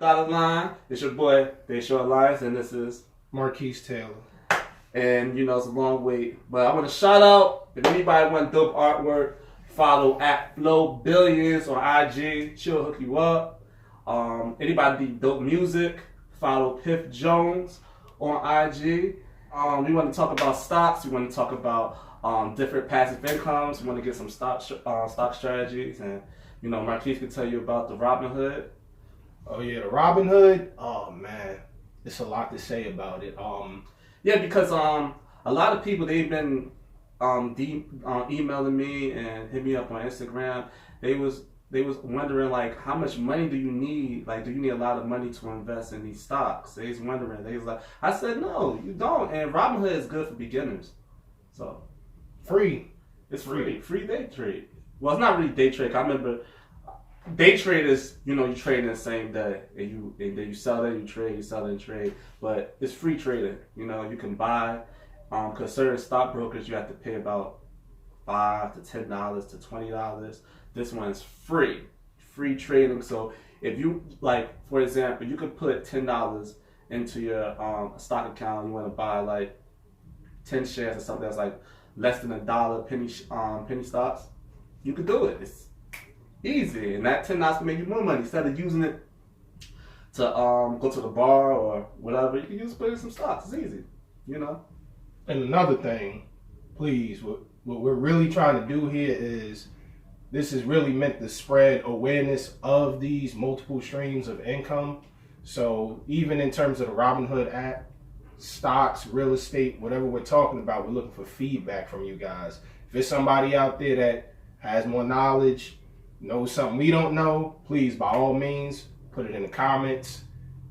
Dotted Line. It's your boy, Deshaun Lyons, and this is Marquise Taylor. And you know, it's a long wait. But I want to shout out, if anybody want dope artwork, follow at Flow Billions on IG. She'll hook you up. Anybody need dope music, follow Piff Jones on IG. We want to talk about stocks. We want to talk about different passive incomes. We want to get some stock strategies. And, you know, Marquise can tell you about the Robinhood. Oh, yeah, the Robinhood. Oh, man. It's a lot to say about it. Yeah, because a lot of people, they've been emailing me and hit me up on Instagram. They was wondering, like, how much money do you need? Like, do you need a lot of money to invest in these stocks? They was wondering. They was like, I said, no, you don't. And Robinhood is good for beginners. So free. It's free. Free day trade. Well, it's not really day trade. I remember day trade is, you know, you trade in the same day, and then you sell it, you trade, you sell it and trade. But it's free trading. You know, you can buy. Because certain stockbrokers, you have to pay about $5 to $10 to $20. This one's free trading. So if you, like, for example, you could put $10 into your stock account. You want to buy like 10 shares or something that's like less than $1 penny stocks. You could do it. It's easy, and that $10 can make you more money instead of using it to go to the bar or whatever. You can use it to put in some stocks. It's easy, you know. And another thing, please, what we're really trying to do here is, this is really meant to spread awareness of these multiple streams of income. So even in terms of the Robinhood app, stocks, real estate, whatever we're talking about, we're looking for feedback from you guys. If there's somebody out there that has more knowledge, knows something we don't know, please, by all means, put it in the comments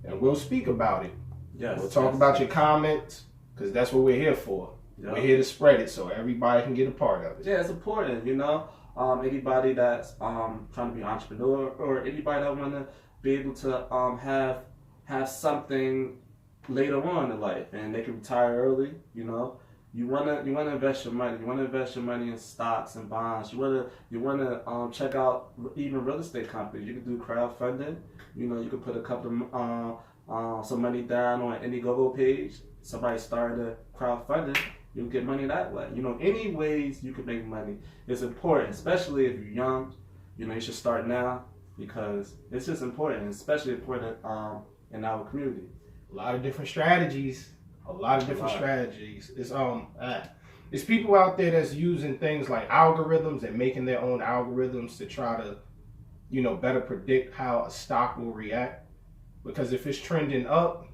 and we'll speak about it. Yes, we'll talk about your comments, because that's what we're here for. Yep. We're here to spread it so everybody can get a part of it. Yeah, it's important, you know. Anybody that's trying to be an entrepreneur, or anybody that want to be able to have something later on in life, and they can retire early, you know. You wanna invest your money. You wanna invest your money in stocks and bonds. You wanna check out even real estate companies. You can do crowdfunding. You know, you can put a couple of some money down on an Indiegogo page. Somebody started a crowdfunding. You can get money that way. You know, any ways you can make money is important, especially if you're young. You know, you should start now because it's just important, especially important in our community. A lot of different strategies. It's people out there that's using things like algorithms and making their own algorithms to try to, you know, better predict how a stock will react. Because if it's trending up,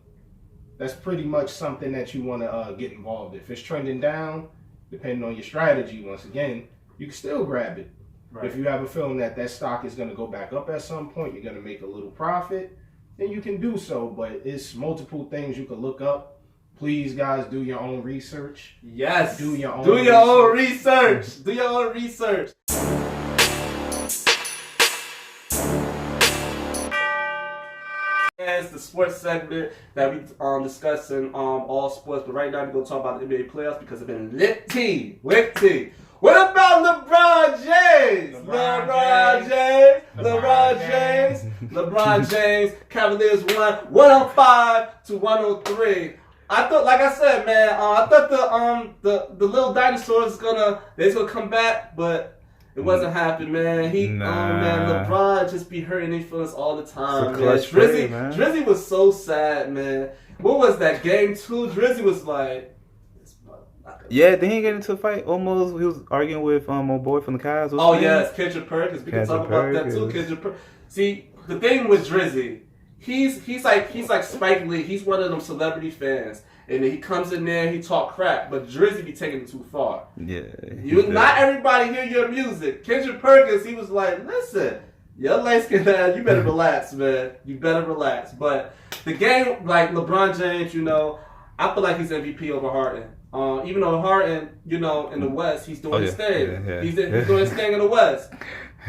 that's pretty much something that you want to get involved in. If it's trending down, depending on your strategy, once again, you can still grab it. Right. If you have a feeling that stock is going to go back up at some point, you're going to make a little profit, then you can do so. But it's multiple things you can look up. Please, guys, do your own research. Yes. Do your own research. Do your own research. It's the sports segment that we discussing all sports, but right now we're gonna talk about the NBA playoffs because it's been lit tea. What about LeBron James? LeBron James. Cavaliers won 105 to 103. I thought, like I said, man, I thought the little dinosaurs is gonna come back, but it wasn't happening, man. LeBron just be hurting his feelings all the time, man. Drizzy was so sad, man. What was that, game 2? Drizzy was like, yeah, then he get into a fight. Almost, he was arguing with my boy from the Cavs. Oh yes, Kendrick Perkins. We can talk about that too, Kendrick Perkins. See, the thing with Drizzy, he's like Spike Lee. He's one of them celebrity fans. And then he comes in there, he talk crap, but Drizzy be taking it too far. Yeah. Not everybody hear your music. Kendrick Perkins, he was like, listen, your light-skinned ass, you better relax, man. You better relax. But the game, like LeBron James, you know, I feel like he's MVP over Harden. Even though Harden, you know, in the West, he's doing his thing. Yeah. He's doing his thing in the West.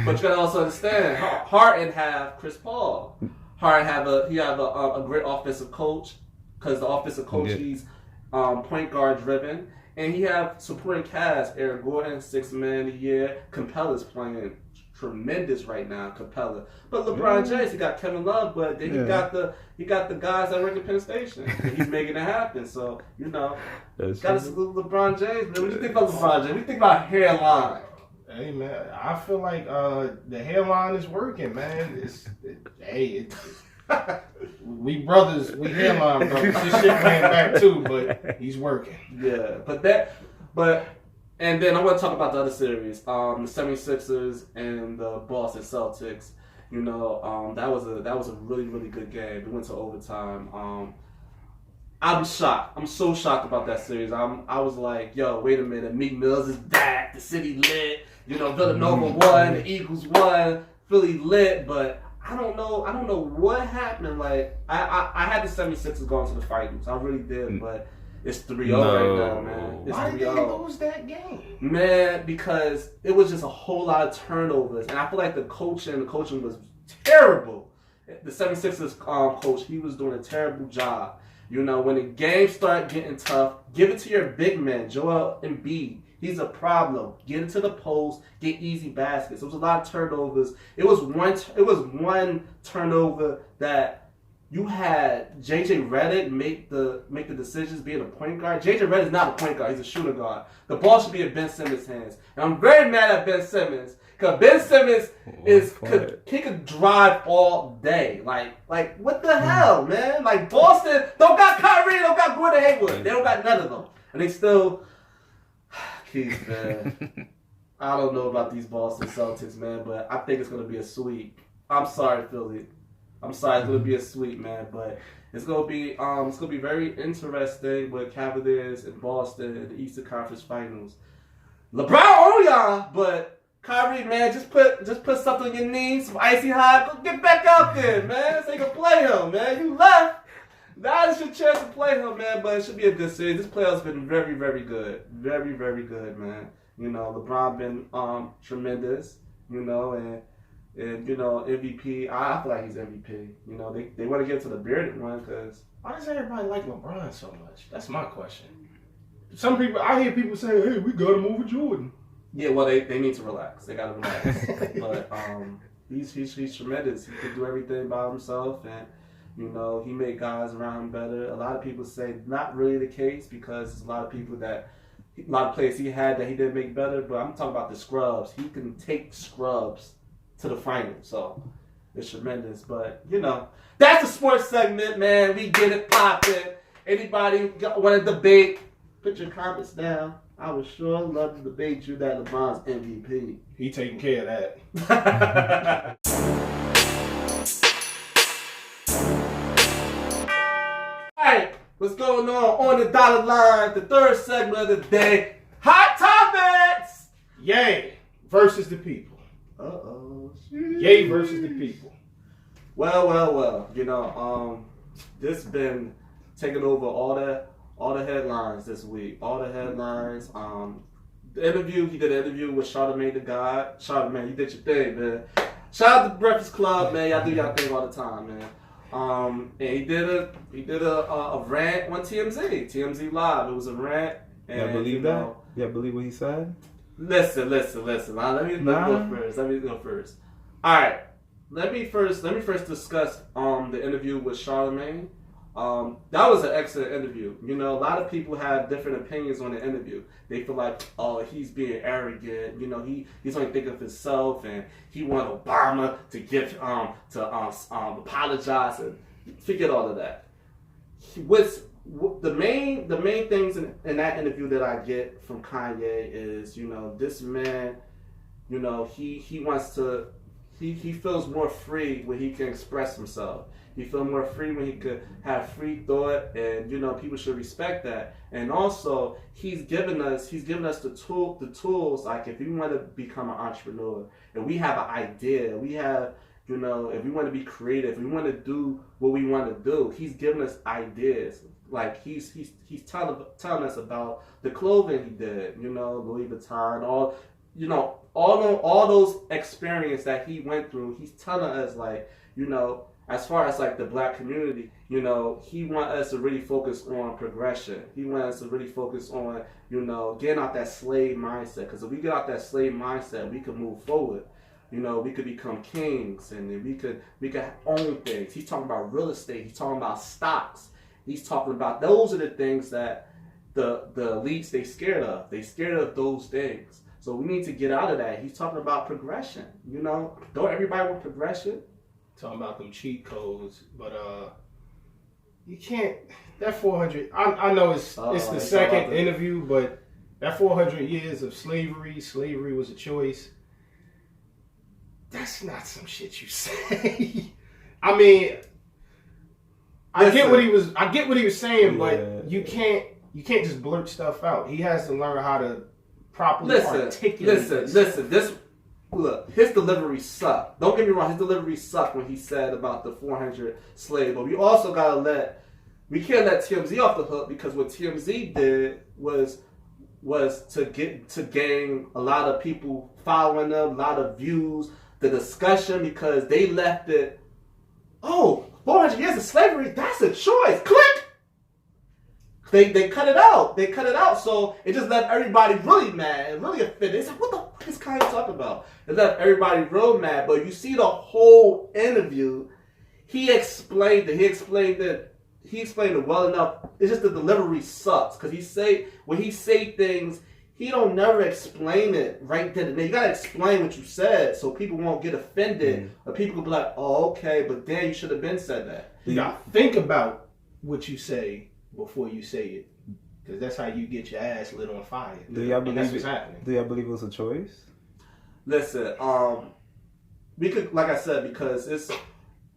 But you gotta also understand, Harden have Chris Paul. Harden have a great offensive coach. Because the offensive coach, he's point guard driven. And he have supporting cast, Eric Gordon, 6 Man of the year. Capella's playing tremendous right now, Capella. But LeBron James, he got Kevin Love, but then he got the guys that work at Penn Station. And he's making it happen. So, gotta salute LeBron James, man. What do you think about LeBron James? What do you think about hairline? Hey man, I feel like the hairline is working, man. We brothers, we hairline brothers. This shit came back too, but he's working. Yeah, and then I want to talk about the other series, the 76ers and the Boston Celtics. That was a really, really good game. We went to overtime. I'm shocked. I'm so shocked about that series. I was like, yo, wait a minute. Meek Mills is back. The city lit. Villanova won. The Eagles won. Philly lit. But I don't know what happened. Like, I had the 76ers going to the finals. I really did. But it's 3-0 right now, man. It's Why did they lose that game? Man, because it was just a whole lot of turnovers. And I feel like the coaching was terrible. The 76ers coach, he was doing a terrible job. When the game started getting tough, give it to your big man, Joel Embiid. He's a problem. Get into the post, get easy baskets. There was a lot of turnovers. It was one turnover that you had JJ Redick make the decisions being a point guard. JJ Redick is not a point guard. He's a shooter guard. The ball should be in Ben Simmons' hands. And I'm very mad at Ben Simmons. Because Ben Simmons he could drive all day. Like what the hell, man? Like Boston don't got Kyrie, don't got Gordon Hayward. They don't got none of them. And they still Keith, man. I don't know about these Boston Celtics, man, but I think it's gonna be a sweep. I'm sorry, Philly. I'm sorry, it's gonna be a sweep, man, but it's gonna be very interesting with Cavaliers and Boston in the Eastern Conference Finals. LeBron on y'all, but Kyrie, man, just put something on your knees, some icy hot. Get back out there, man. So you can play him, man. You left. Now is your chance to play him, man. But it should be a good series. This playoff's been very, very good. Very, very good, man. LeBron been tremendous. And MVP. I feel like he's MVP. They want to get to the bearded one because why does everybody like LeBron so much? That's my question. I hear people say, "Hey, we gotta move with Jordan." Yeah, well, they need to relax. They gotta relax. But he's tremendous. He can do everything by himself, and he made guys around him better. A lot of people say not really the case because there's a lot of players he had that he didn't make better. But I'm talking about the scrubs. He can take scrubs to the finals, so it's tremendous. But that's the sports segment, man. We get it popping. Anybody want to debate? Put your comments down. I would sure love to debate you that LeBron's MVP. He taking care of that. Alright, what's going on the dollar line? The third segment of the day. Hot topics! Yay versus the people. Uh-oh. Yay versus the people. Well. This been taking over all the headlines this week. All the headlines. The interview, he did an interview with Charlamagne the God. Charlamagne, you did your thing, man. Shout out to Breakfast Club, man. Y'all do y'all thing all the time, man. And he did a rant on TMZ. TMZ Live. It was a rant. And, y'all believe that? Y'all believe what he said? Listen. Now, let me go first. All right. Let me first discuss the interview with Charlamagne. That was an excellent interview. A lot of people have different opinions on the interview. They feel like, oh, he's being arrogant. He's only thinking of himself, and he want Obama to apologize and forget all of that. The main things in that interview that I get from Kanye is, this man, he wants to. He feels more free when he can express himself. He feels more free when he could have free thought, and people should respect that. And also, he's given us the tools. Like if we want to become an entrepreneur, and we have an idea, we have if we want to be creative, if we want to do what we want to do, he's giving us ideas. Like he's telling us about the clothing he did, Louis Vuitton, all those experience that he went through. He's telling us as far as the black community, he want us to really focus on progression. He want us to really focus on, getting out that slave mindset. Because if we get out that slave mindset, we can move forward. You know, we could become kings, and then we could own things. He's talking about real estate. He's talking about stocks. He's talking about those are the things that the elites they scared of. They scared of those things. So we need to get out of that. He's talking about progression. You know, don't everybody want progression? Talking about them cheat codes, but you can't. That 400. I know it's the second interview, but that 400 years of slavery was a choice. That's not some shit you say. I mean, I get what he was saying, but you can't just blurt stuff out. He has to learn how to properly articulate. Listen. Look, his delivery sucked. Don't get me wrong, his delivery sucked when he said about the 400 slaves. But we also we can't let TMZ off the hook, because what TMZ did was to gain a lot of people following them, a lot of views, the discussion, because they left it. 400 years of slavery, that's a choice. Click. They cut it out. They cut it out, so it just left everybody really mad and really offended. It's like, what the fuck is Kanye talking about? It left everybody real mad. But you see the whole interview, he explained it. He explained it well enough. It's just the delivery sucks, because when he say things, he don't never explain it right then and there. You gotta explain what you said so people won't get offended, or people will be like, "Oh, okay," but then you should have been said that. You gotta think about what you say before you say it, because that's how you get your ass lit on fire. Do y'all believe that's what's happening? Do y'all believe it was a choice? Listen, we could, like I said, because it's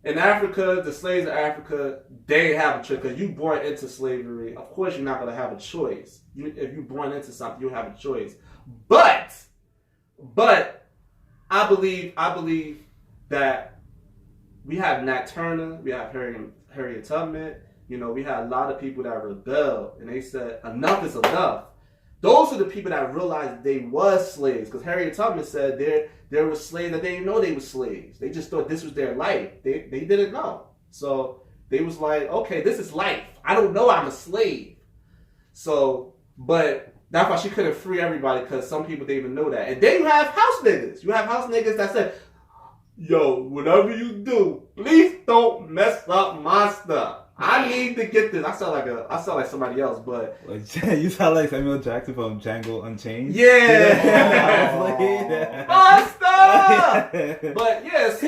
in Africa, the slaves in Africa, they have a choice. Because you born into slavery, of course you're not gonna have a choice. If you're born into something, you have a choice. But I believe that we have Nat Turner, we have Harriet Tubman. You know, we had a lot of people that rebelled, and they said, enough is enough. Those are the people that realized they was slaves. Because Harriet Tubman said there were slaves that they didn't know they were slaves. They just thought this was their life. They didn't know. So they was like, okay, this is life. I don't know I'm a slave. So, but that's why she couldn't free everybody, because some people didn't even know that. And then you have house niggas. You have house niggas that said, yo, whatever you do, please don't mess up my stuff. I need to get this. I sound like somebody else, but you sound like Samuel Jackson from Django Unchained. Yeah, Buster. But yes,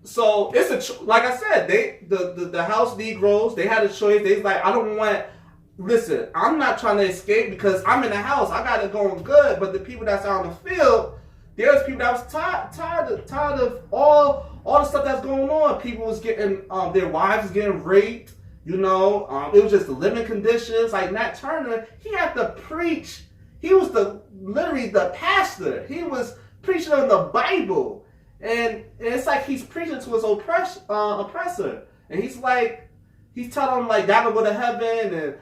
so it's like I said, the house Negroes, they had a choice. They was like, I don't want. Listen, I'm not trying to escape because I'm in the house. I got it going good. But the people that's out on the field, there's people that was tired of all the stuff that's going on. People was getting their wives was getting raped. You know, it was just the living conditions. Like Nat Turner, he had to preach. He was literally the pastor. He was preaching on the Bible, and it's like he's preaching to his oppressor, and he's telling him like, "Y'all gonna go to heaven."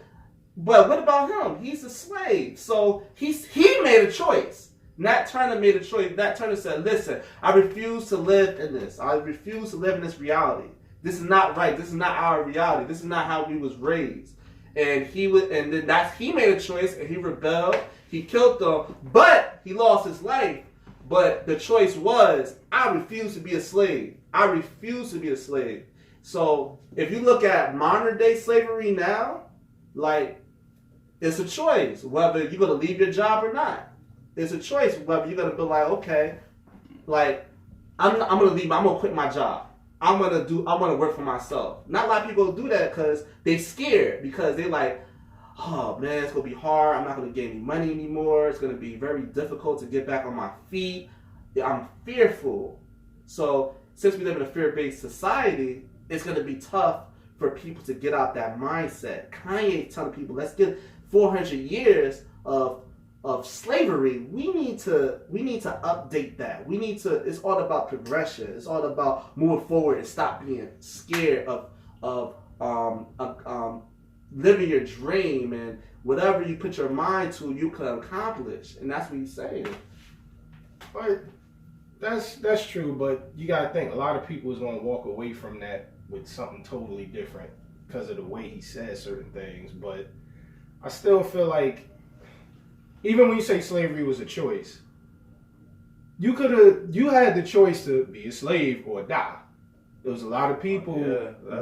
But what about him? He's a slave, so he made a choice. Nat Turner made a choice. Nat Turner said, "Listen, I refuse to live in this. I refuse to live in this reality. This is not right. This is not our reality. This is not how we was raised." And he made a choice, and he rebelled. He killed them, but he lost his life. But the choice was, I refuse to be a slave. I refuse to be a slave. So if you look at modern day slavery now, like, it's a choice whether you're gonna leave your job or not. It's a choice whether you're gonna be like, okay, like I'm gonna leave. I'm gonna quit my job. I want to work for myself. Not a lot of people do that because they scared, because they like, oh man, it's going to be hard. I'm not going to get any money anymore. It's going to be very difficult to get back on my feet. I'm fearful. So since we live in a fear-based society, it's going to be tough for people to get out that mindset. Kanye telling people, let's get 400 years of slavery. We need to update that. It's all about progression. It's all about moving forward and stop being scared of living your dream, and whatever you put your mind to, you can accomplish. And that's what he's saying. But that's true, but you gotta think, a lot of people is gonna walk away from that with something totally different because of the way he says certain things. But I still feel like, even when you say slavery was a choice, you had the choice to be a slave or die. There was a lot of people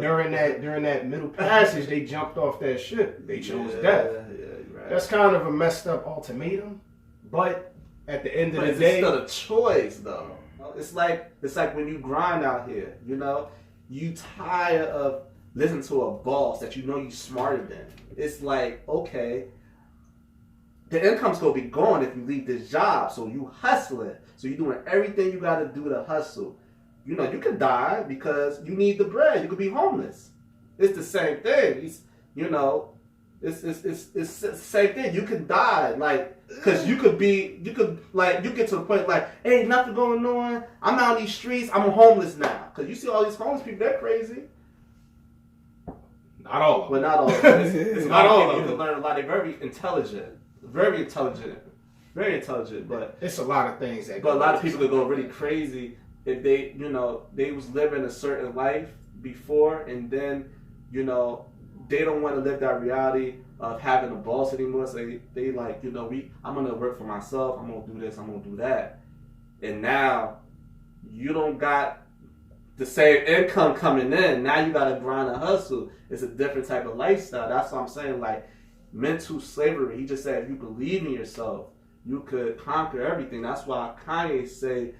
during that middle passage. They jumped off that ship. They chose death. Right. That's kind of a messed up ultimatum. But at the end of the day, it's still a choice, though. It's like when you grind out here. You know, you tired of listening to a boss that you know you smarter than. It's like, okay, the income's gonna be gone if you leave this job. So you hustling. So you're doing everything you gotta do to hustle. You know, you could die because you need the bread. You could be homeless. It's the same thing. It's the same thing. You could die, like, because you get to the point like, hey, nothing going on. I'm out on these streets. I'm homeless now. Because you see all these homeless people, they're crazy. Not all of them. Well, not all of them. It's not all of them. You can learn a lot. They're very intelligent. Very intelligent. Very intelligent. But it's a lot of things that. But a lot of people that go really crazy if they, you know, they was living a certain life before, and then, you know, they don't want to live that reality of having a boss anymore. So they like, you know, I'm gonna work for myself. I'm gonna do this. I'm gonna do that. And now you don't got the same income coming in. Now you gotta grind and hustle. It's a different type of lifestyle. That's what I'm saying. Like mental slavery. He just said if you believe in yourself, you could conquer everything. That's why Kanye say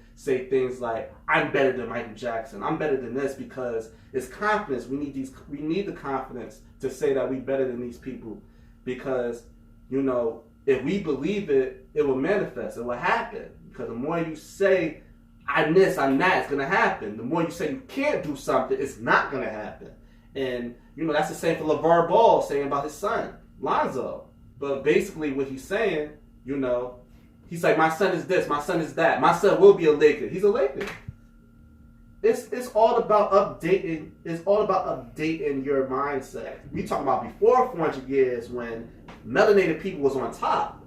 things like, I'm better than Michael Jackson. I'm better than this, because it's confidence. We need the confidence to say that we better than these people, because, you know, if we believe it, it will manifest. It will happen. Because the more you say, I'm this, I'm that, it's gonna happen. The more you say you can't do something, it's not gonna happen. And, you know, that's the same for LeVar Ball saying about his son, Lonzo. But basically what he's saying, you know, he's like, my son is this, my son is that. My son will be a Laker. He's a Laker. It's all about updating. It's all about updating your mindset. We talking about before 400 years when melanated people was on top.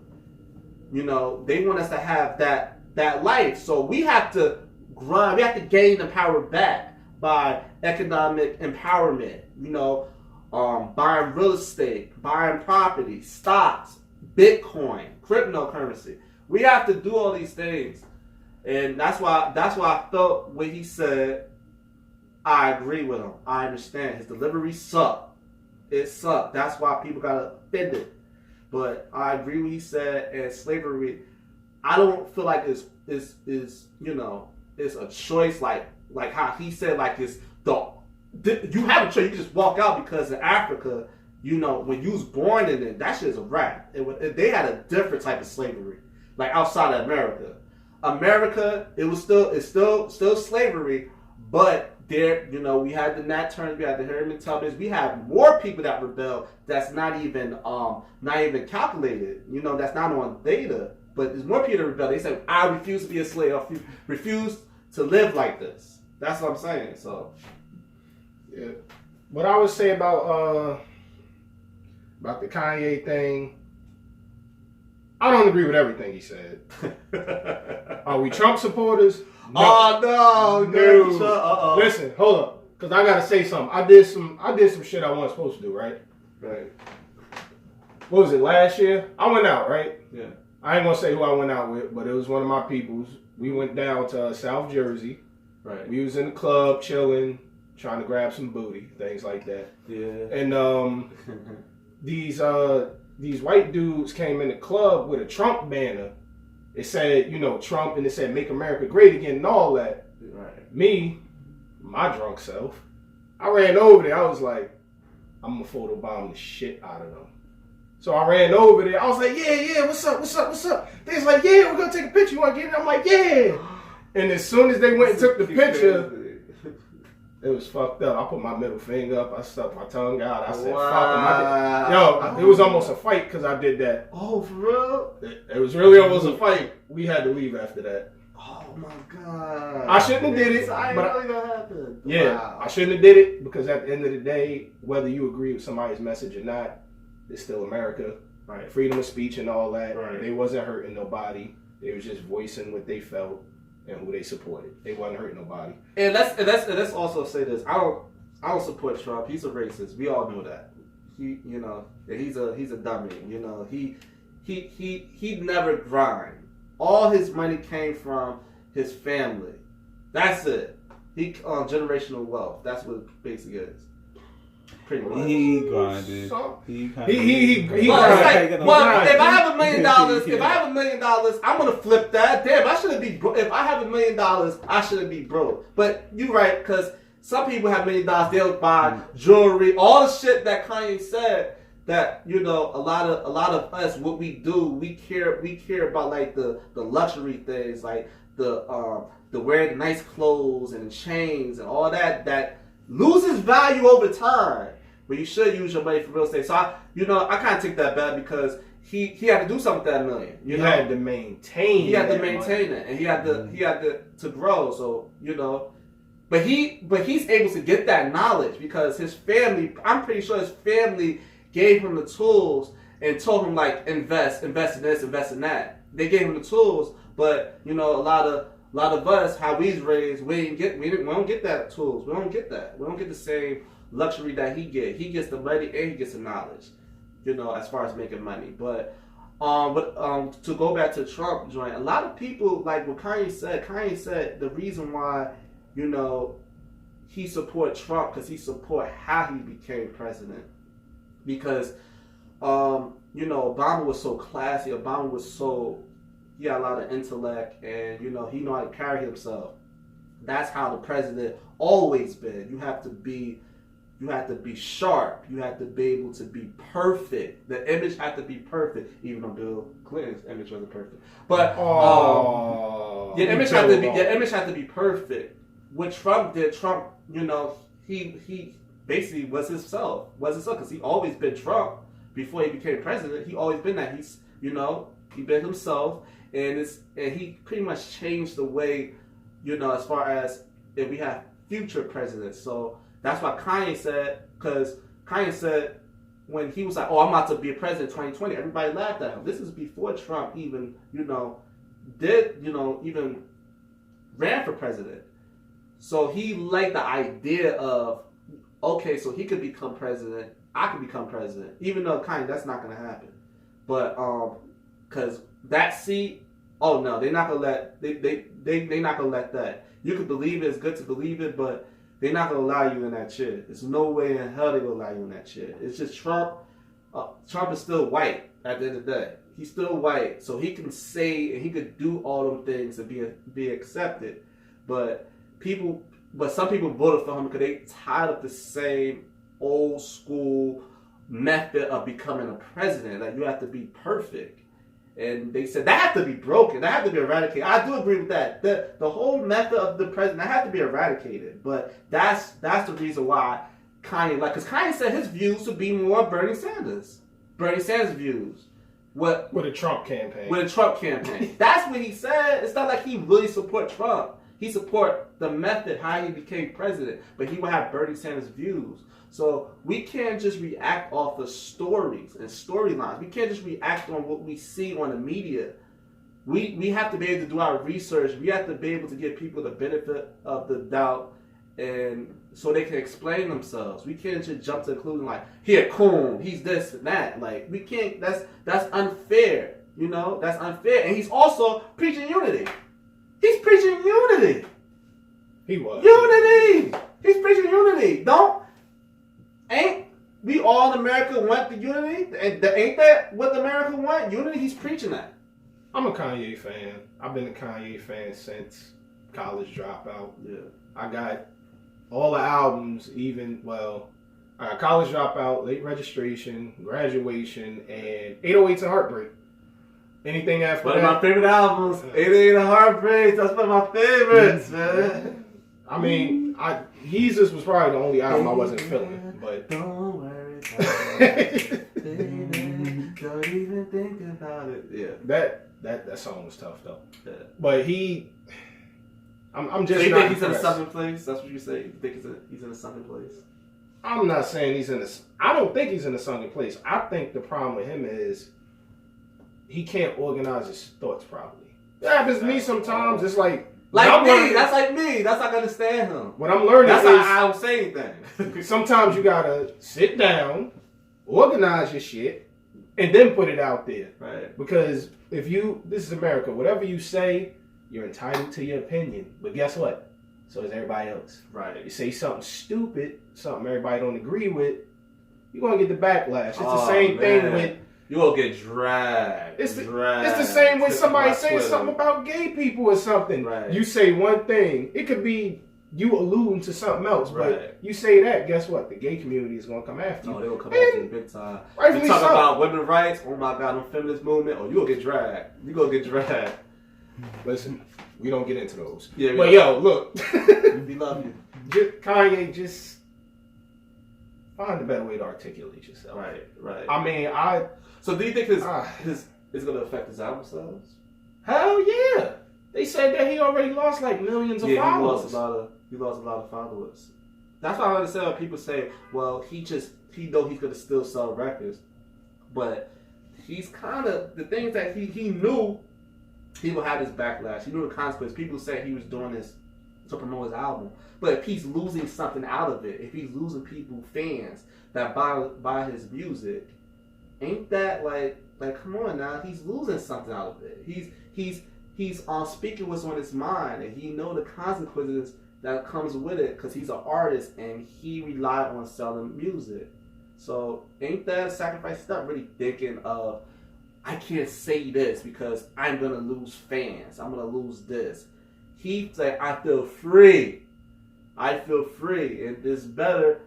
You know, they want us to have that life. So we have to grind. We have to gain the power back by economic empowerment. You know, buying real estate, buying property, stocks, Bitcoin, cryptocurrency. We have to do all these things. And that's why I felt when he said, I agree with him. I understand. His delivery sucked. It sucked. That's why people got offended. But I agree with what he said. And slavery, I don't feel like is you know, it's a choice like how he said, like it's you have a choice. You just walk out, because in Africa, you know, when you was born in it, that shit is a wrap. They had a different type of slavery, like outside of America. America, it's still slavery, but there, you know, we had the Nat Turner, we had the Harriman Tubmans, we have more people that rebel. That's not even calculated. You know, that's not on data. But there's more people that rebel. They say, I refuse to be a slave. I refuse to live like this. That's what I'm saying. So, yeah. What I would say about the Kanye thing, I don't agree with everything he said. Are we Trump supporters? No. Oh no! Listen, hold up, because I gotta say something. I did some shit I wasn't supposed to do. Right. What was it, last year? I went out, right? Yeah. I ain't gonna say who I went out with, but it was one of my peoples. We went down to South Jersey. Right. We was in the club chilling, trying to grab some booty, things like that. Yeah. And these white dudes came in the club with a Trump banner. It said, you know, Trump, and it said, make America great again and all that. Right. Me, my drunk self, I ran over there. I was like, I'm going to photobomb the shit out of them. So I ran over there. I was like, yeah, what's up? They was like, yeah, we're going to take a picture. You want to get it? I'm like, yeah. And as soon as they went and took the picture, it was fucked up. I put my middle finger up. I stuck my tongue out. I said, fuck him. It was almost a fight because I did that. Oh, for real? It was really almost a fight. We had to leave after that. Oh, my God. I shouldn't have did it. I but didn't know that happened. Yeah, Wow. I shouldn't have did it, because at the end of the day, whether you agree with somebody's message or not, it's still America. Right. Freedom of speech and all that. Right. They wasn't hurting nobody. They was just voicing what they felt and who they supported. They wasn't hurting nobody. And let's also say this. I don't support Trump. He's a racist. We all know that. He, you know, he's a dummy. You know, he never grind. All his money came from his family. That's it. He generational wealth. That's what it basically is. Pretty much. He grinded. He if I have $1 million, I'm gonna flip that. Damn, I shouldn't be. If I have $1 million, I shouldn't be broke. But you're right, because some people have $1 million. They'll buy jewelry, all the shit that Kanye said. That a lot of us, what we do, we care about like the luxury things, like the wearing nice clothes and chains and all that loses value over time. But you should use your money for real estate. So I kind of take that back because he had to do something with that $1 million. He had to maintain. He had to maintain it, and he had to grow. So but he's able to get that knowledge because his family. I'm pretty sure his family gave him the tools and told him like invest in this, invest in that. They gave him the tools, but a lot of us, how we was raised, we don't get that tools. We don't get that. We don't get the same luxury that he get. He gets the money and he gets the knowledge. As far as making money. But to go back to Trump joint, a lot of people like what Kanye said the reason why he support Trump because he support how he became president. Because, Obama was so classy. Obama was he had a lot of intellect, and he know how to carry himself. That's how the president always been. You have to be sharp. You have to be able to be perfect. The image had to be perfect, even though Bill Clinton's image wasn't perfect. But your image had to be perfect. What Trump did, he basically was himself because he always been Trump before he became president. He always been that. He's he been himself, and he pretty much changed the way as far as if we have future presidents. So that's why Kanye said, because Kanye said when he was like, "Oh, I'm about to be a president in 2020," everybody laughed at him. This is before Trump even even ran for president. So he liked the idea of, okay, so he could become president, I could become president, even though that's not going to happen. But because that seat, oh no, they're not gonna let they're not gonna let that. You can believe it, it's good to believe it, but they're not gonna allow you in that chair. There's no way in hell they're gonna allow you in that chair. It's just Trump. Trump is still white at the end of the day. He's still white, so he can say and he could do all them things to be accepted. But some people voted for him because they tired of the same old school method of becoming a president. Like, you have to be perfect. And they said that had to be broken. That had to be eradicated. I do agree with that. The whole method of the president, that had to be eradicated. But that's the reason why Kanye, because Kanye said his views would be more Bernie Sanders. Bernie Sanders' views. With a Trump campaign. With a Trump campaign. That's what he said. It's not like he really support Trump. He support the method, how he became president. But he would have Bernie Sanders' views. So we can't just react off of stories and storylines. We can't just react on what we see on the media. We have to be able to do our research. We have to be able to give people the benefit of the doubt, and so they can explain themselves. We can't just jump to the conclusion like, here, coon, he's this and that. Like, we can't. That's unfair. That's unfair. And he's also preaching unity. He's preaching unity. He was unity. He's preaching unity. Ain't we all in America want the unity? Ain't that what America want? Unity? He's preaching that. I'm a Kanye fan. I've been a Kanye fan since College Dropout. Yeah. I got all the albums, College Dropout, Late Registration, Graduation, and 808s and Heartbreak. Anything after one that? One of my favorite albums, 808 and Heartbreak. That's one of my favorites, man. I mean, Jesus was probably the only album I wasn't feeling. But don't worry about it. Don't even think about it. Yeah. That song was tough though. Yeah. But I'm just. So you not think he's impressed. in a sunken place? That's what you say. You think he's in a sunken place? I'm not saying he's in a. I don't think he's in a sunken place. I think the problem with him is he can't organize his thoughts properly. That happens to me sometimes. It's like. That's like me. That's how I understand him. What I'm learning that's is how I don't say anything. Sometimes you gotta sit down, organize your shit, and then put it out there. Right. Because this is America. Whatever you say, You're entitled to your opinion. But guess what? So is everybody else. Right. You say something stupid, something everybody don't agree with, you're going to get the backlash. It's the same thing with... You will get dragged. It's the same with somebody saying something about gay people or something. Right. You say one thing. It could be you alluding to something else, but you say that, guess what? The gay community is going to come after you. Oh, they will come after you big time. Rightfully You talk so. about women's rights, oh my God, on feminist movement, or you will get dragged. You going to get dragged. Listen, we don't get into those. Yeah, but yo, look. We love you. Kanye, just find a better way to articulate yourself. Right. I mean, So do you think his is going to affect his album sales? Hell yeah. They said that he already lost like millions of followers. He lost a lot of followers. That's why I understand when people say, well, he know he's going to still sell records. But he's kind of, the things that he knew he would have this backlash. He knew the consequence. People say he was doing this to promote his album. But if he's losing something out of it, if he's losing people, fans that buy his music, ain't that like come on now? He's losing something out of it. He's speaking what's on his mind, and he know the consequences that comes with it because he's an artist and he relied on selling music. So ain't that a sacrifice? He's not really thinking of, I can't say this because I'm gonna lose fans. I'm gonna lose this. He's like, I feel free. And it's better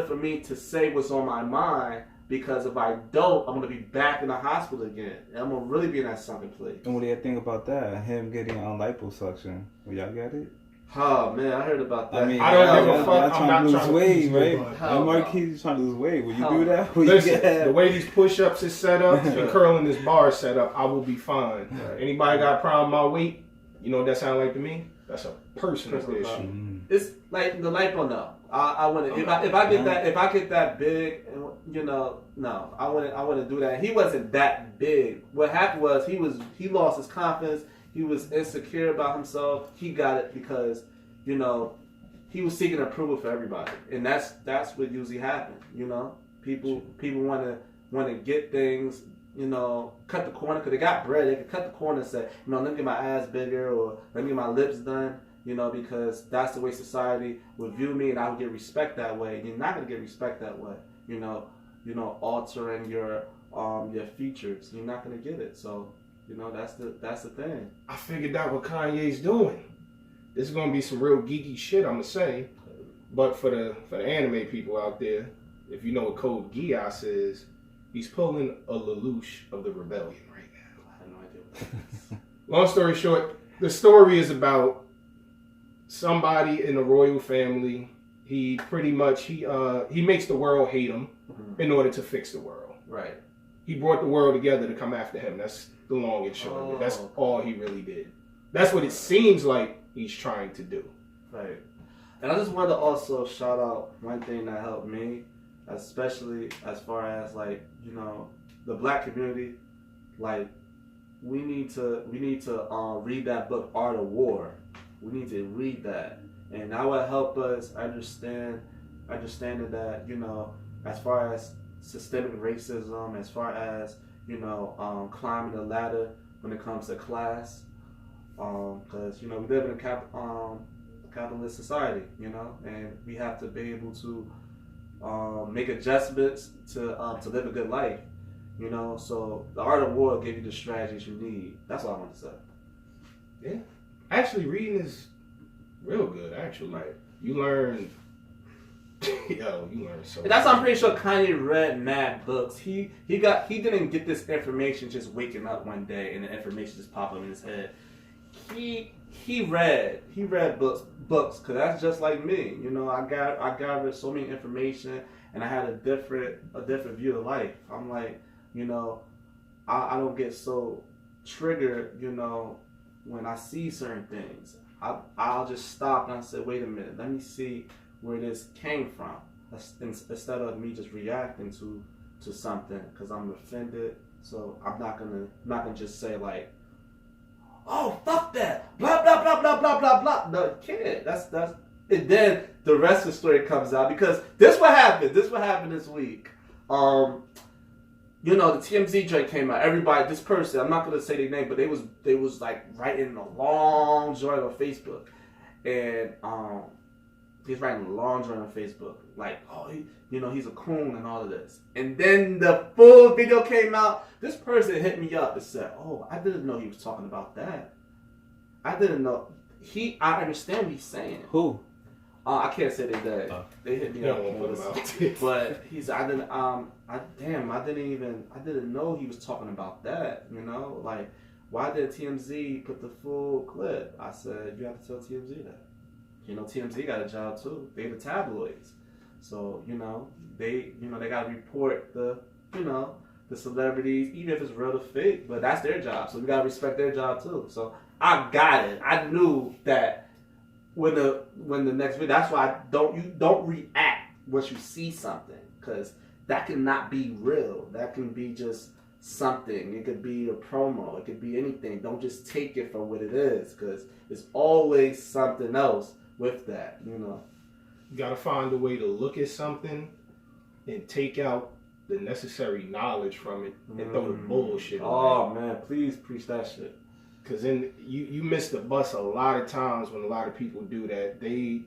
for me to say what's on my mind, because if I don't, I'm gonna be back in the hospital again, and I'm gonna really be in that sunken place. And what do you think about that? Him getting on liposuction. Well, y'all got it? Oh man, I heard about that. I mean, I don't give a fuck. I'm not trying to lose weight, right? Hell Marquis trying to lose weight. Will you Hell do that? Listen, the way these push-ups is set up, and curling this bar is set up, I will be fine. Right. Anybody got a problem with my weight? You know what that sound like to me? That's a personal issue. It's like the lipo. No, I want to. If I get that big, you know, no, I wouldn't do that. He wasn't that big. What happened was he lost his confidence. He was insecure about himself. He got it because, you know, he was seeking approval for everybody, and that's what usually happens. You know, people want to get things. You know, cut the corner because they got bread. They can cut the corner and say, you know, let me get my ass bigger or let me get my lips done. You know, because that's the way society would view me, and I would get respect that way. You're not gonna get respect that way. You know, altering your features. You're not gonna get it. So, you know, that's the thing. I figured out what Kanye's doing. This is gonna be some real geeky shit, I'm gonna say. But for the anime people out there, if you know what Code Geass is, he's pulling a Lelouch of the rebellion right now. I have no idea what that is. Long story short, the story is about somebody in the royal family. He pretty much he makes the world hate him in order to fix the world. Right. He brought the world together to come after him. That's the long and short of it. That's all he really did. That's what it seems like he's trying to do. Right. And I just wanted to also shout out one thing that helped me, especially as far as like, you know, the black community. Like, we need to read that book, Art of War. We need to read that, and that will help us understanding that, you know, as far as systemic racism, as far as, you know, climbing the ladder when it comes to class, because, you know, we live in a capitalist society, you know, and we have to be able to make adjustments to live a good life, you know. So the Art of War will give you the strategies you need. That's what I want to say. Yeah. Actually, reading is real good, actually. Right. You learn so And that's why I'm pretty sure Kanye read mad books. He didn't get this information just waking up one day and the information just popped up in his head. He read books because that's just like me. You know, I gathered so many information and I had a different view of life. I'm like, you know, I don't get so triggered, you know, when I see certain things. I'll just stop and I say, wait a minute, let me see where this came from, instead of me just reacting to something because I'm offended. So I'm not gonna just say like, oh, fuck that, blah blah blah blah blah blah blah. No, you can't. That's and then the rest of the story comes out because this what happened this week. you know, the TMZ joint came out. Everybody, this person, I'm not gonna say their name, but they was like writing a long joint on Facebook, and he's writing a long joint on Facebook, like, oh, you know, he's a coon and all of this. And then the full video came out. This person hit me up and said, oh, I didn't know he was talking about that. I didn't know. I understand what he's saying. Who? I can't say they did. They hit me up, but I didn't know he was talking about that. You know, like, why did TMZ put the full clip? I said, you have to tell TMZ that. You know, TMZ got a job too. They the tabloids, so you know they got to report the celebrities, even if it's real or fake. But that's their job, so we got to respect their job too. So I got it. I knew that when the next video. That's why you don't react once you see something, because that cannot be real. That can be just something. It could be a promo. It could be anything. Don't just take it for what it is, because it's always something else with that. You know, you gotta find a way to look at something and take out the necessary knowledge from it and throw the bullshit away. Oh man, please preach that shit. Because then you miss the bus a lot of times when a lot of people do that. You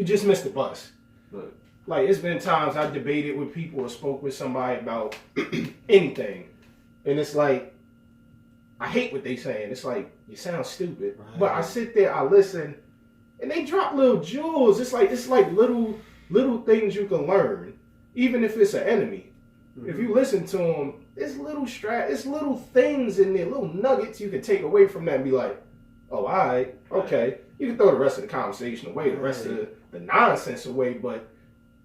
just miss the bus. Look. Like, it's been times I debated with people or spoke with somebody about anything. And it's like, I hate what they saying. It's like, you sound stupid. Right. But I sit there, I listen, and they drop little jewels. It's like little things you can learn, even if it's an enemy. Mm-hmm. If you listen to them, it's little things in there, little nuggets you can take away from that and be like, oh, all right, okay. You can throw the rest of the conversation away, the rest of the nonsense away, but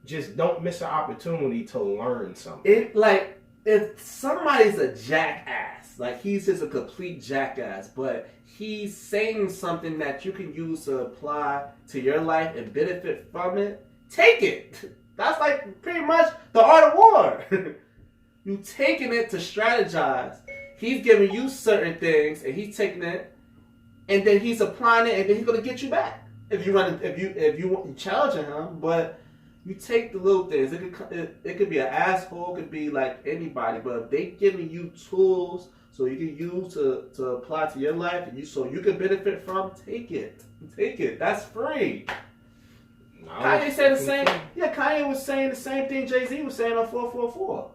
just don't miss an opportunity to learn something. If somebody's a jackass, like he's just a complete jackass, but he's saying something that you can use to apply to your life and benefit from it, take it. That's like pretty much the art of war. You taking it to strategize. He's giving you certain things, and he's taking it, and then he's applying it, and then he's gonna get you back if you challenging him. But you take the little things. It could be an asshole, it could be like anybody, but if they giving you tools so you can use to apply to your life, and so you can benefit from, take it. Take it. That's free. No, Kanye said the same. Yeah, Kanye was saying the same thing Jay-Z was saying on 444.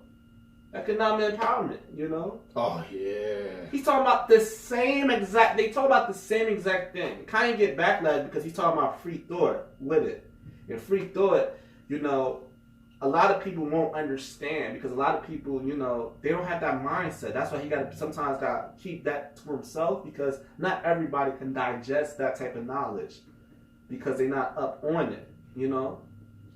Economic empowerment, you know? Oh, yeah. He's talking about the same exact... They talk about the same exact thing. Kanye get backlash because he's talking about free thought with it. And free thought, you know, a lot of people won't understand, because a lot of people, you know, they don't have that mindset. That's why he sometimes got to keep that to himself, because not everybody can digest that type of knowledge because they're not up on it, you know?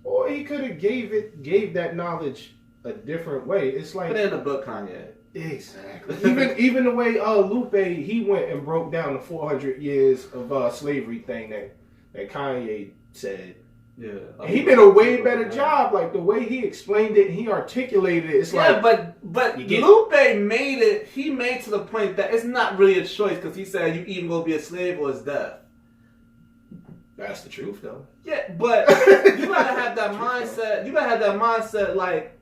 Or he could have gave that knowledge a different way. It's like, put it in the book, Kanye. Exactly. even the way Lupe, he went and broke down the 400 years of slavery thing that Kanye said. Yeah, he did a way better job. Like, the way he explained it, he articulated it. It's like, but Lupe made it. He made to the point that it's not really a choice, because he said you either gonna be a slave or it's death. That's the truth, though. Yeah, but you gotta have that mindset. You gotta have that mindset. Like,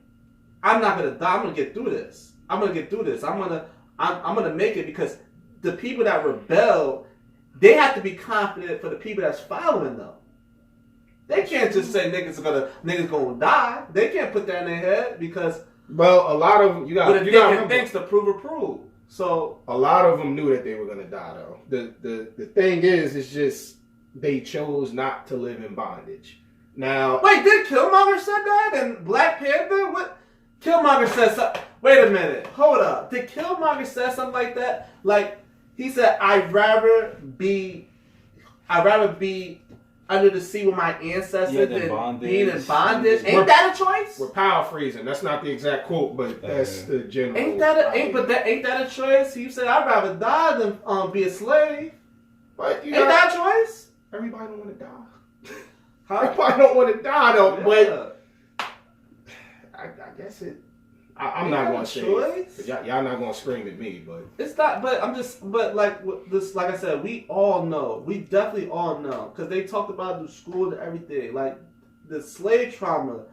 I'm not gonna die. I'm gonna get through this. I'm gonna make it, because the people that rebel, they have to be confident for the people that's following them. They can't just say niggas gonna die. They can't put that in their head, because a lot of them you thinks to prove. So a lot of them knew that they were gonna die, though. The thing is, it's just they chose not to live in bondage. Now, wait, did Killmonger said that and Black Panther? What? Killmonger said something. Wait a minute, hold up. Did Killmonger say something like that? Like, he said, I'd rather be under the sea with my ancestors than being in bondage. Ain't that a choice? We're paraphrasing. That's not the exact quote, but that's the general. Ain't that a choice? He said, I'd rather die than be a slave. But ain't that a choice? Everybody don't want to die. Everybody don't want to die, though. Yeah. But I guess it. I'm not going to say it. Y'all not going to scream at me, but it's not. But like I said, we all know. We definitely all know, because they talked about it in school and everything. Like, the slave trauma,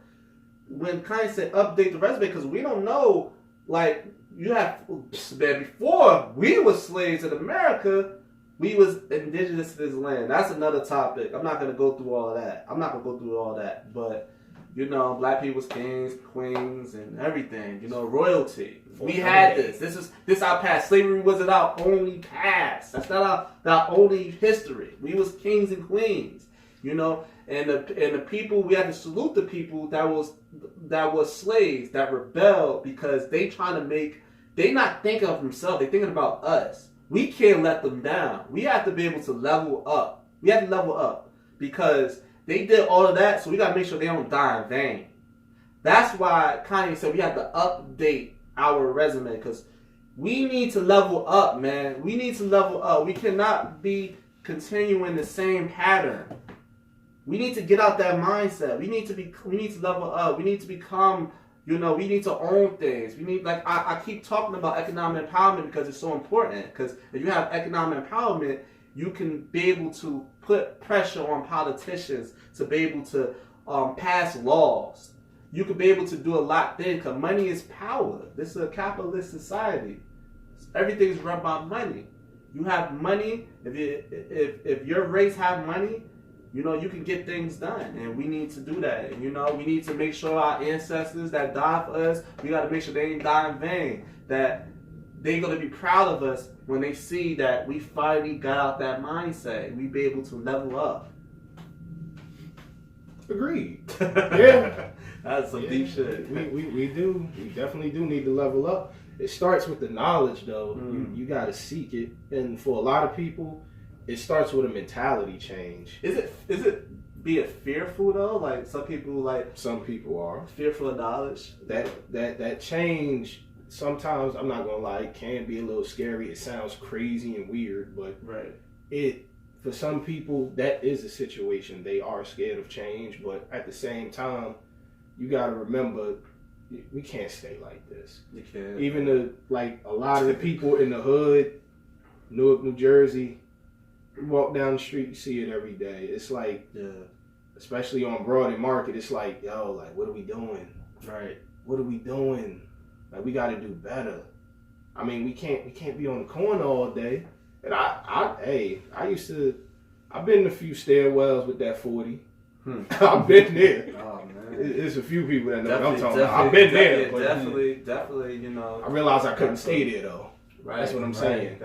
when Kanye said update the resume, because we don't know, like, you have, man, before we were slaves in America, we was indigenous to this land. That's another topic. I'm not going to go through all of that. But, you know, black people was kings, queens, and everything. You know, royalty. We had this. This is our past. Slavery wasn't our only past. That's not our only history. We was kings and queens. You know, and the people, we had to salute the people that was slaves, that rebelled, because they not thinking of themselves. They thinking about us. We can't let them down. We have to be able to level up. We have to level up because they did all of that, so we got to make sure they don't die in vain. That's why Kanye said we have to update our resume, because we need to level up, man. We need to level up. We cannot be continuing the same pattern. We need to get out that mindset. We need to level up. We need to become, you know, we need to own things. We need, like, I keep talking about economic empowerment because it's so important. Because if you have economic empowerment, you can be able to put pressure on politicians to be able to pass laws. You can be able to do a lot then, because money is power. This is a capitalist society. Everything's run by money. You have money. If your race have money, you know, you can get things done, and we need to do that. And, you know, we need to make sure our ancestors that died for us, we got to make sure they ain't die in vain. That they're going to be proud of us when they see that we finally got out that mindset. We be able to level up. Agreed. Yeah. That's some deep shit. We do. We definitely do need to level up. It starts with the knowledge, though. You got to seek it. And for a lot of people, it starts with a mentality change. Is it being fearful though? Like some people are fearful of knowledge. That change sometimes, I'm not gonna lie, it can be a little scary. It sounds crazy and weird, but for some people that is a situation. They are scared of change, but at the same time, you gotta remember we can't stay like this. You can't. Even a lot of the people in the hood, Newark, New Jersey. You walk down the street, you see it every day. It's like, especially on Broadway Market, it's like, yo, like, what are we doing? Right. What are we doing? Like, we got to do better. I mean, we can't be on the corner all day. And I've been in a few stairwells with that 40. I've been there. Oh man, there's a few people that know what I'm talking about. I've been there. Definitely, you know. I realized I couldn't stay there though. Right. That's what I'm saying.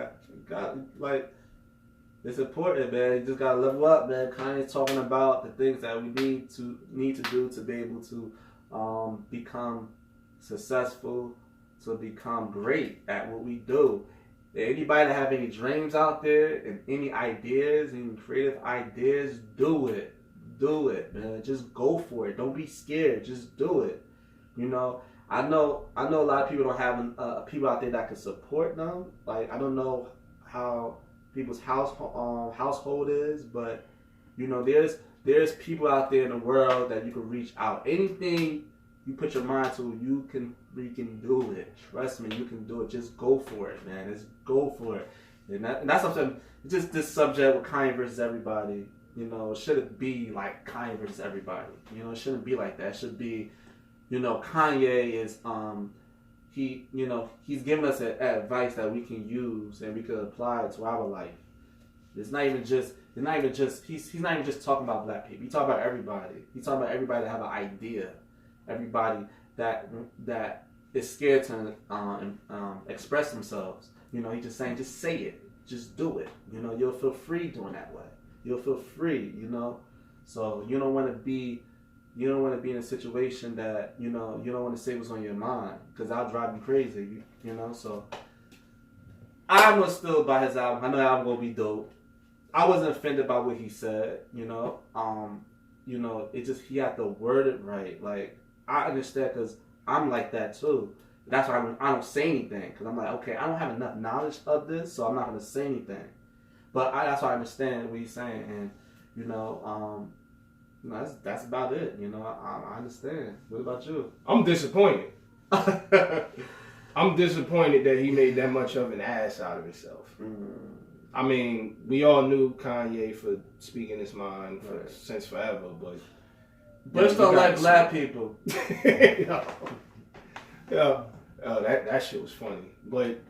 It's important, man. You just gotta level up, man. Kanye's talking about the things that we need to do to be able to become successful, to become great at what we do. Anybody that have any dreams out there and any ideas, any creative ideas, do it. Do it, man. Just go for it. Don't be scared. Just do it. You know, I know a lot of people don't have people out there that can support them. Like, I don't know how people's household is, but you know, there's people out there in the world that you can reach out. Anything you put your mind to, you can do it. Trust me, you can do it. Just go for it, man. Just go for it. And that's something. Just this subject with Kanye versus everybody. You know, it shouldn't be like Kanye versus everybody. You know, it shouldn't be like that. It should be, you know, Kanye is he's giving us advice that we can use and we can apply it to our life. He's not even just talking about black people. He's talking about everybody. He's talking about everybody that have an idea. Everybody that is scared to express themselves. You know, he's just saying, just say it. Just do it. You know, you'll feel free doing that way. You'll feel free, you know. So you don't want to be in a situation that, you know, you don't want to say what's on your mind, because that'll drive you crazy, you know. So I'm gonna still buy his album. I know the album gonna be dope. I wasn't offended by what he said, you know. You know, it just, he had to word it right. Like, I understand, because I'm like that too. That's why I don't say anything, because I'm like, okay, I don't have enough knowledge of this, so I'm not gonna say anything. But that's why I understand what he's saying, and you know, that's about it. You know, I understand. What about you? I'm disappointed. I'm disappointed that he made that much of an ass out of himself. I mean, we all knew Kanye for speaking his mind since forever, but Bush don't like black people. Yeah. Oh, that shit was funny. But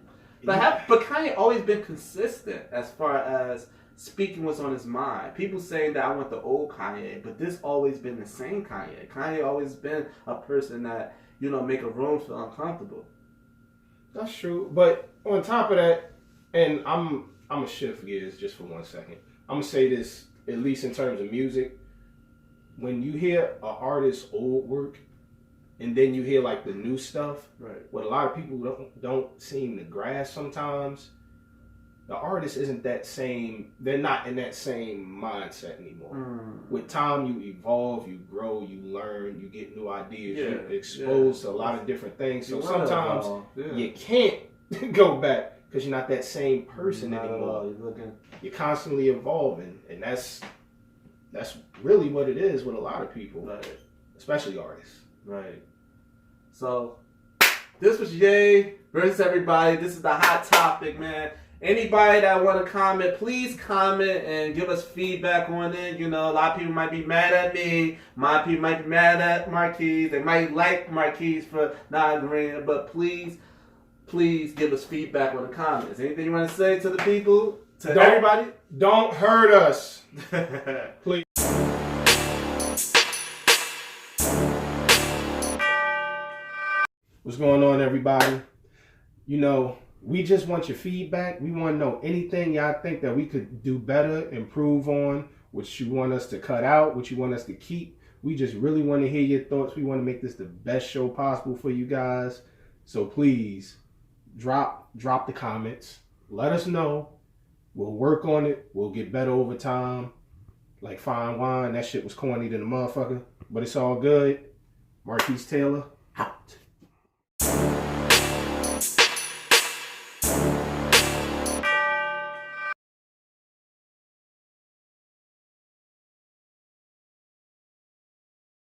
Kanye always been consistent as far as speaking what's on his mind. People saying that I want the old Kanye, but this always been the same Kanye. Kanye always been a person that, make a room feel uncomfortable. That's true. But on top of that, and I'm gonna shift gears just for 1 second. I'm gonna say this, at least in terms of music. When you hear an artist's old work and then you hear like the new stuff, right? What a lot of people don't seem to grasp sometimes, the artist isn't that same. They're not in that same mindset anymore. With time, you evolve, you grow, you learn, you get new ideas, you're exposed to a lot of different things. So sometimes you can't go back because you're not that same person anymore. You're constantly evolving, and that's really what it is with a lot of people, right? Especially artists, right? So this was Ye versus everybody. This is the hot topic, man. Anybody that want to comment, please comment and give us feedback on it. A lot of people might be mad at me. My people might be mad at Marquise. They might like Marquise for not agreeing, but please give us feedback on the comments. Anything you want to say to the people, everybody? Don't hurt us, please. What's going on, everybody? We just want your feedback. We want to know anything y'all think that we could do better, improve on, what you want us to cut out, what you want us to keep. We just really want to hear your thoughts. We want to make this the best show possible for you guys. So please drop the comments. Let us know. We'll work on it. We'll get better over time. Like fine wine. That shit was corny than a motherfucker. But it's all good. Marquise Taylor.